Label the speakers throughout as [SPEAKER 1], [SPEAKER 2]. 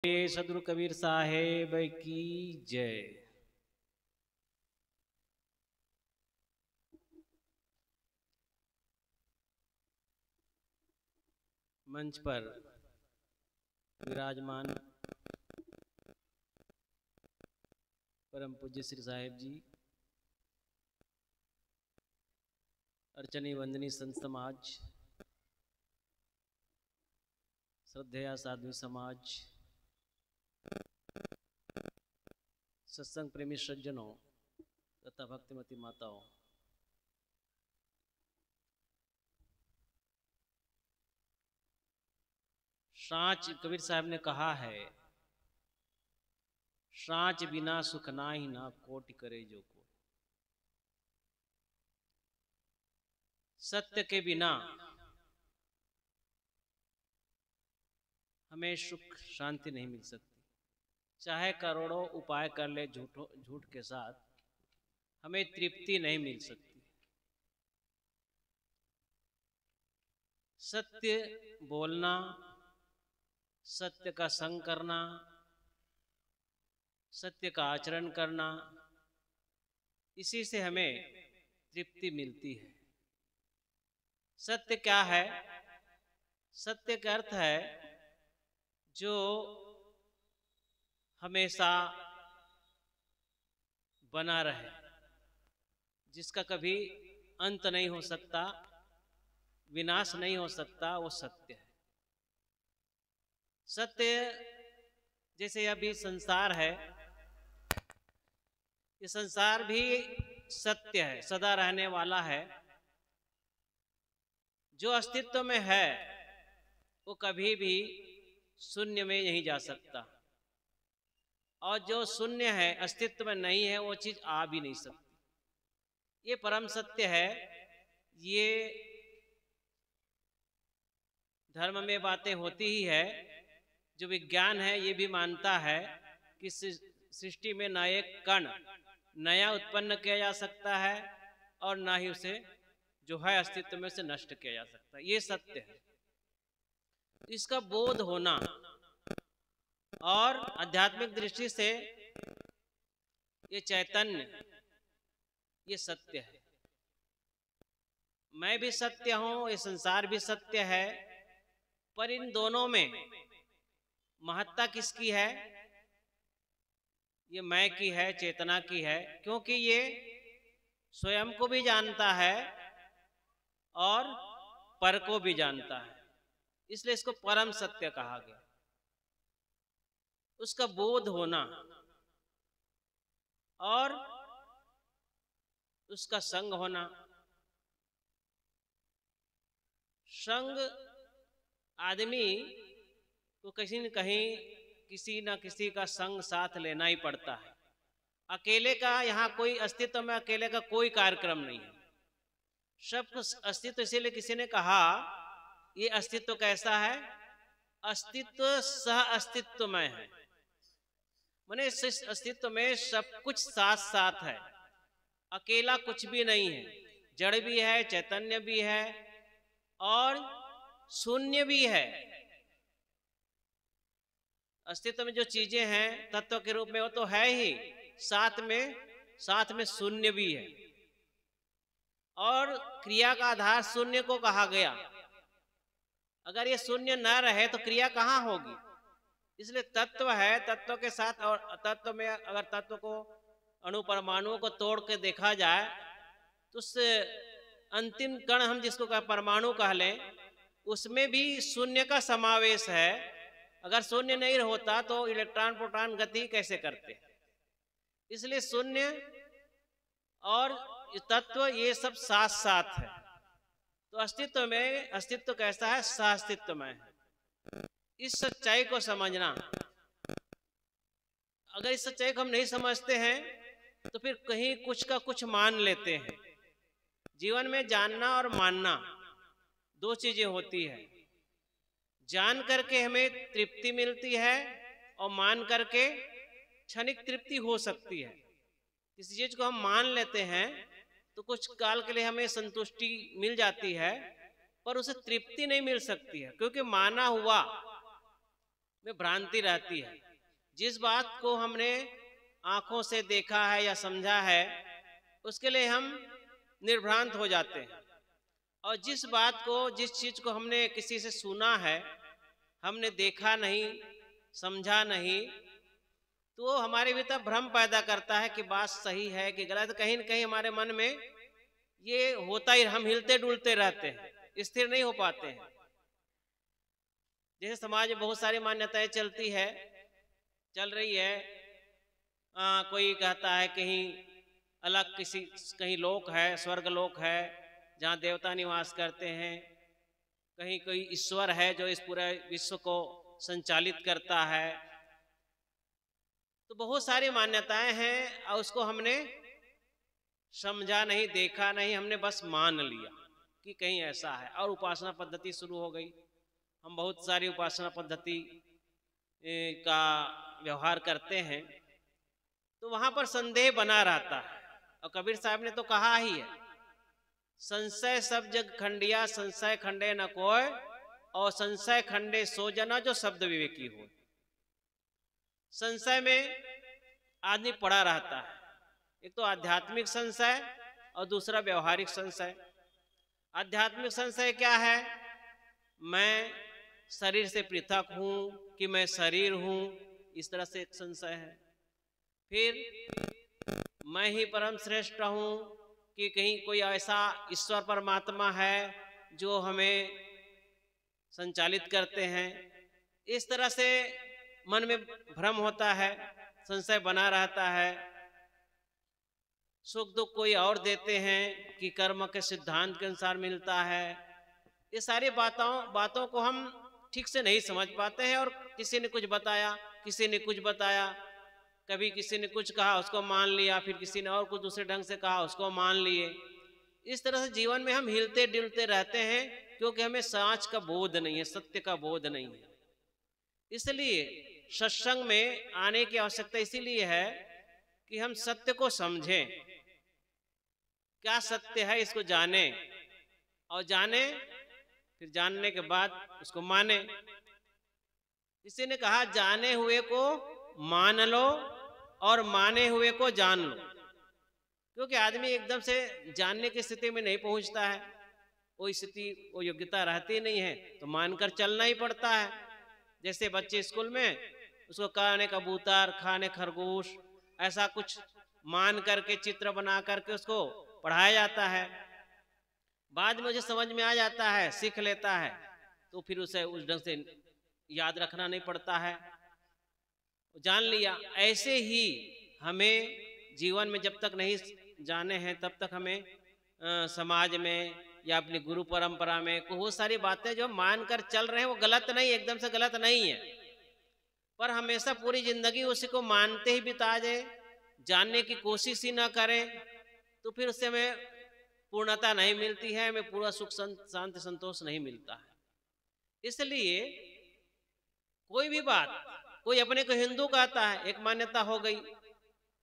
[SPEAKER 1] बोलिए सदगुरु कबीर साहेब की जय। मंच पर विराजमान परम पूज्य श्री साहेब जी, अर्चनी वंदनी संत समाज, श्रद्धेय साध्वी समाज, सत्संग प्रेमी सज्जनों तथा भक्तिमती माताओं, साँच कबीर साहब ने कहा है, साँच बिना सुख नाही ना कोटि करे जो को। सत्य के बिना हमें सुख शांति नहीं मिल सकती। चाहे करोड़ों उपाय कर ले झूठ के साथ, हमें तृप्ति नहीं मिल सकती। सत्य बोलना, सत्य का संग करना, सत्य का आचरण करना, इसी से हमें तृप्ति मिलती है। सत्य क्या है? सत्य का अर्थ है जो हमेशा बना रहे, जिसका कभी अंत नहीं हो सकता, विनाश नहीं हो सकता, वो सत्य है। सत्य जैसे अभी संसार है, ये संसार भी सत्य है, सदा रहने वाला है। जो अस्तित्व में है वो कभी भी शून्य में नहीं जा सकता, और जो शून्य है, अस्तित्व में नहीं है, वो चीज आ भी नहीं सकती। ये परम सत्य है। ये धर्म में बातें होती ही है। जो विज्ञान है ये भी मानता है कि सृष्टि में ना एक कण नया उत्पन्न किया जा सकता है और ना ही उसे जो है अस्तित्व में से नष्ट किया जा सकता है। ये सत्य है। इसका बोध होना और आध्यात्मिक दृष्टि से ये चैतन्य, ये सत्य है। मैं भी सत्य हूं, ये संसार भी सत्य है, पर इन दोनों में महत्ता किसकी है? ये मैं की है, चेतना की है, क्योंकि ये स्वयं को भी जानता है और पर को भी जानता है, इसलिए इसको परम सत्य कहा गया। उसका बोध होना और उसका संग होना। संग आदमी को कहीं न कहीं किसी न किसी का संग साथ लेना ही पड़ता है। अकेले का यहाँ कोई अस्तित्व में अकेले का कोई कार्यक्रम नहीं है। सबका अस्तित्व, इसीलिए किसी ने कहा ये अस्तित्व कैसा है? अस्तित्व सह अस्तित्वमय है। माने इस अस्तित्व में सब कुछ साथ साथ है, अकेला कुछ भी नहीं है। जड़ भी है, चैतन्य भी है और शून्य भी है। अस्तित्व में जो चीजें हैं तत्व के रूप में, वो तो है ही, साथ में शून्य भी है। और क्रिया का आधार शून्य को कहा गया। अगर ये शून्य न रहे तो क्रिया कहाँ होगी? इसलिए तत्व है, तत्व के साथ। और तत्व में अगर तत्व को, अणु परमाणुओं को तोड़ के देखा जाए तो उस अंतिम कण, हम जिसको परमाणु कह लें, उसमें भी शून्य का समावेश है। अगर शून्य नहीं होता तो इलेक्ट्रॉन प्रोटॉन गति कैसे करते? इसलिए शून्य और तत्व ये सब साथ साथ है। तो अस्तित्व में, अस्तित्व कैसा है? सहअस्तित्वमय है। इस सच्चाई को समझना। अगर इस सच्चाई को हम नहीं समझते हैं तो फिर कहीं कुछ का कुछ मान लेते हैं। जीवन में जानना और मानना दो चीजें होती है। जान करके हमें तृप्ति मिलती है और मान करके क्षणिक तृप्ति हो सकती है। किसी चीज को हम मान लेते हैं तो कुछ काल के लिए हमें संतुष्टि मिल जाती है, पर उसे तृप्ति नहीं मिल सकती है, क्योंकि माना हुआ में भ्रांति रहती है। जिस बात को हमने आंखों से देखा है या समझा है उसके लिए हम निर्भ्रांत हो जाते हैं, और जिस बात को, जिस चीज को हमने किसी से सुना है, हमने देखा नहीं, समझा नहीं, तो वो हमारे भीतर भ्रम पैदा करता है कि बात सही है कि गलत। कहीं न कहीं हमारे मन में ये होता ही, हम हिलते डुलते रहते हैं, स्थिर नहीं हो पाते हैं। जैसे समाज में बहुत सारी मान्यताएं चल रही है। कोई कहता है कहीं अलग कहीं लोक है, स्वर्ग लोक है जहाँ देवता निवास करते हैं, कहीं कोई ईश्वर है जो इस पूरे विश्व को संचालित करता है। तो बहुत सारी मान्यताएं हैं और उसको हमने समझा नहीं, देखा नहीं, हमने बस मान लिया कि कहीं ऐसा है, और उपासना पद्धति शुरू हो गई। हम बहुत सारी उपासना पद्धति का व्यवहार करते हैं तो वहां पर संदेह बना रहता है। और कबीर साहब ने तो कहा ही है, संशय सब जग खंडिया, संशय खंडे न कोय, और संशय खंडे सो जना जो शब्द विवेकी हो। संशय में आदमी पड़ा रहता है, एक तो आध्यात्मिक संशय और दूसरा व्यवहारिक संशय। आध्यात्मिक संशय क्या है? मैं शरीर से पृथक हूं कि मैं शरीर हूं, इस तरह से एक संशय है। फिर मैं ही परम श्रेष्ठ हूं कि कहीं कोई ऐसा ईश्वर परमात्मा है जो हमें संचालित करते हैं। इस तरह से मन में भ्रम होता है, संशय बना रहता है। सुख दुख कोई और देते हैं कि कर्म के सिद्धांत के अनुसार मिलता है। ये सारी बातों को हम ठीक से नहीं समझ पाते हैं, और किसी ने कुछ बताया, किसी ने कुछ बताया, कभी किसी ने कुछ कहा उसको मान लिया, फिर किसी ने और कुछ दूसरे ढंग से कहा उसको मान लिए। इस तरह से जीवन में हम हिलते डुलते रहते हैं क्योंकि हमें सच का बोध नहीं है, सत्य का बोध नहीं है। इसलिए सत्संग में आने की आवश्यकता इसीलिए है कि हम सत्य को समझें, क्या सत्य है इसको जाने, और जाने फिर जानने के बाद उसको माने। किसी ने कहा जाने हुए को मान लो और माने हुए को जान लो, क्योंकि आदमी एकदम से जानने की स्थिति में नहीं पहुंचता है, वो स्थिति, वो योग्यता रहती नहीं है, तो मानकर चलना ही पड़ता है। जैसे बच्चे स्कूल में उसको खाने कबूतर, खाने खरगोश, ऐसा कुछ मान करके चित्र बना करके उसको पढ़ाया जाता है। बाद में मुझे समझ में आ जाता है, सीख लेता है, तो फिर उसे उस ढंग से याद रखना नहीं पड़ता है, जान लिया। ऐसे ही हमें जीवन में जब तक नहीं जाने हैं तब तक हमें समाज में या अपनी गुरु परंपरा में बहुत सारी बातें जो मानकर चल रहे हैं वो गलत नहीं, एकदम से गलत नहीं है, पर हमेशा पूरी जिंदगी उसी को मानते ही बिता जाए, जानने की कोशिश ही ना करें, तो फिर उससे हमें पूर्णता नहीं मिलती है, हमें पूरा सुख शांति संतोष नहीं मिलता है। इसलिए कोई भी बात, कोई अपने को हिंदू कहता है, एक मान्यता हो गई,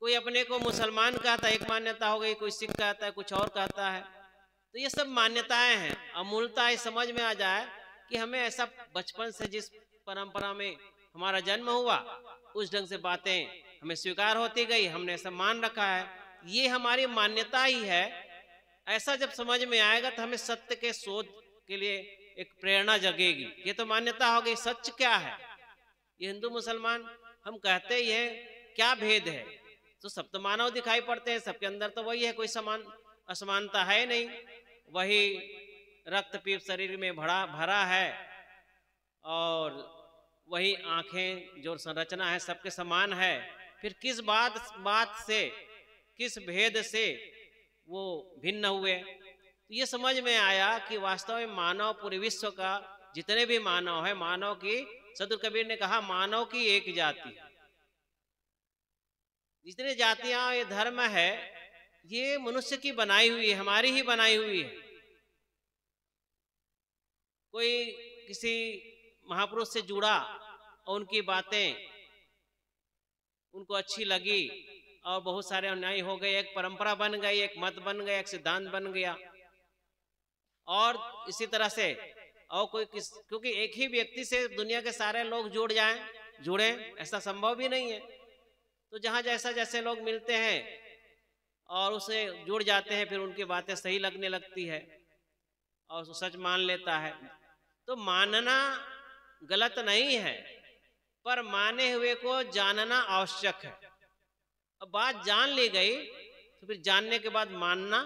[SPEAKER 1] कोई अपने को मुसलमान कहता है, एक मान्यता हो गई, कोई सिख कहता है, कुछ और कहता है। तो ये सब मान्यताएं हैं। अमूलता समझ में आ जाए कि हमें ऐसा बचपन से जिस परंपरा में हमारा जन्म हुआ उस ढंग से बातें हमें स्वीकार होती गई, हमने ऐसा मान रखा है, ये हमारी मान्यता ही है। ऐसा जब समझ में आएगा तो हमें सत्य के शोध के लिए एक प्रेरणा जगेगी। ये तो मान्यता हो गई, सच क्या है? ये हिंदू मुसलमान हम कहते ही हैं, क्या भेद है? तो सब तो मानव दिखाई पड़ते हैं, सबके अंदर तो वही है, कोई असमानता है नहीं, वही रक्त पीप शरीर में भरा है, और वही आंखें जो संरचना है सबके समान है। फिर किस बात से, किस भेद से वो भिन्न हुए? तो ये समझ में आया कि वास्तव में मानव, पूरे विश्व का जितने भी मानव है, मानव की, सदगुरु कबीर ने कहा मानव की एक जाति है। जितने जातियां ये धर्म है ये मनुष्य की बनाई हुई है, हमारी ही बनाई हुई है। कोई किसी महापुरुष से जुड़ा और उनकी बातें उनको अच्छी लगी और बहुत सारे अन्याय हो गए, एक परंपरा बन गई, एक मत बन गया, एक सिद्धांत बन गया। और इसी तरह से और क्योंकि एक ही व्यक्ति से दुनिया के सारे लोग जुड़ जाएं जुड़े, ऐसा संभव भी नहीं है। तो जहाँ जैसा जैसे लोग मिलते हैं और उसे जुड़ जाते हैं, फिर उनकी बातें सही लगने लगती है और उसको सच मान लेता है। तो मानना गलत नहीं है, पर माने हुए को जानना आवश्यक है। अब बात जान ली गई तो फिर जानने के बाद मानना,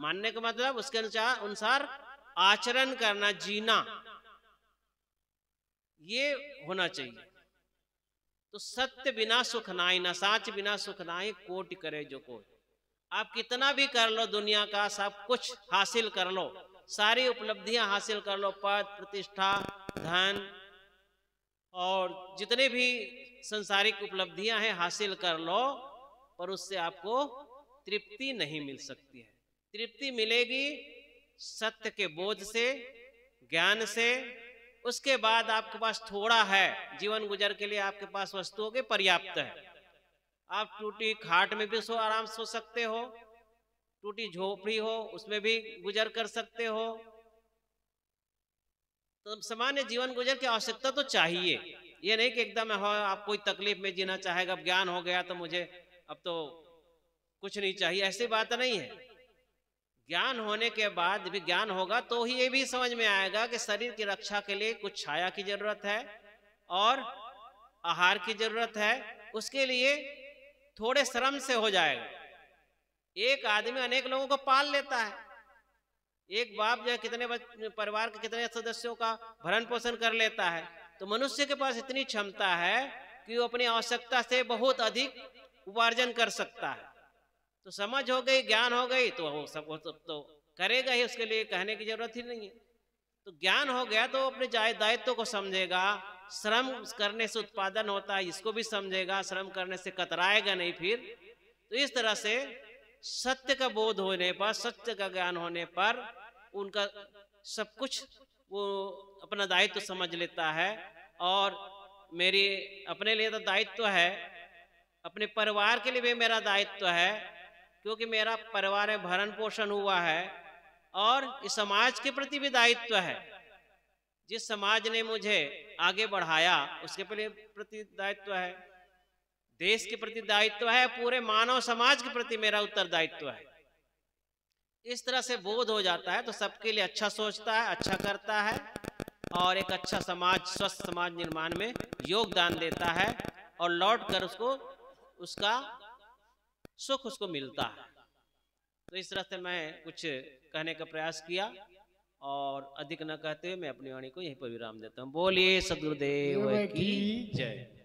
[SPEAKER 1] मानने का मतलब उसके अनुसार आचरण करना, जीना, ये होना चाहिए। तो सत्य बिना सुख नाई, न साच बिना सुख नाई, कोटि करे जो कोई। आप कितना भी कर लो, दुनिया का सब कुछ हासिल कर लो, सारी उपलब्धियां हासिल कर लो, पद प्रतिष्ठा धन और जितने भी संसारिक उपलब्धियां हैं हासिल कर लो, पर उससे आपको तृप्ति नहीं मिल सकती है। तृप्ति मिलेगी सत्य के बोध से, ज्ञान से। उसके बाद आपके पास थोड़ा है, जीवन गुजर के लिए आपके पास वस्तुओं के पर्याप्त है। आप टूटी खाट में भी आराम से सो सकते हो, टूटी झोपड़ी हो उसमें भी गुजर कर सकते हो। तो सामान्य जीवन गुजर की आवश्यकता तो चाहिए, ये नहीं कि एकदम हो आप कोई तकलीफ में जीना चाहेगा, अब ज्ञान हो गया तो मुझे अब तो कुछ नहीं चाहिए, ऐसी बात नहीं है। ज्ञान होने के बाद भी, ज्ञान होगा तो ही ये भी समझ में आएगा कि शरीर की रक्षा के लिए कुछ छाया की जरूरत है और आहार की जरूरत है। उसके लिए थोड़े श्रम से हो जाएगा। एक आदमी अनेक लोगों को पाल लेता है, एक बाप जो है कितने परिवार के कितने सदस्यों का भरण पोषण कर लेता है। तो मनुष्य के पास इतनी क्षमता है कि वो अपनी आवश्यकता से बहुत अधिक उपार्जन कर सकता है। तो समझ हो गई, ज्ञान हो गई, तो वो सब तो करेगा ही, उसके लिए कहने की जरूरत ही नहीं है। तो ज्ञान हो गया तो अपने दायित्व को समझेगा, श्रम करने से उत्पादन होता है इसको भी समझेगा, श्रम करने से कतराएगा नहीं फिर। तो इस तरह से सत्य का बोध होने पर, सत्य का ज्ञान होने पर उनका सब कुछ वो अपना दायित्व समझ लेता है। और मेरी अपने लिए तो दायित्व है, अपने परिवार के लिए भी मेरा दायित्व है, क्योंकि मेरा परिवार में भरण पोषण हुआ है। और इस समाज के प्रति भी दायित्व है, जिस समाज ने मुझे आगे बढ़ाया उसके प्रति दायित्व है, देश के प्रति दायित्व है, पूरे मानव समाज के प्रति मेरा उत्तरदायित्व है। इस तरह से बोध हो जाता है तो सबके लिए अच्छा सोचता है, अच्छा करता है और एक अच्छा समाज, स्वस्थ समाज निर्माण में योगदान देता है और लौट कर उसको उसका सुख उसको मिलता है। तो इस तरह से मैं कुछ कहने का प्रयास किया और अधिक न कहते हुए मैं अपनी वाणी को यहीं पर विराम देता हूँ। बोलिए सद्गुरुदेव की जय।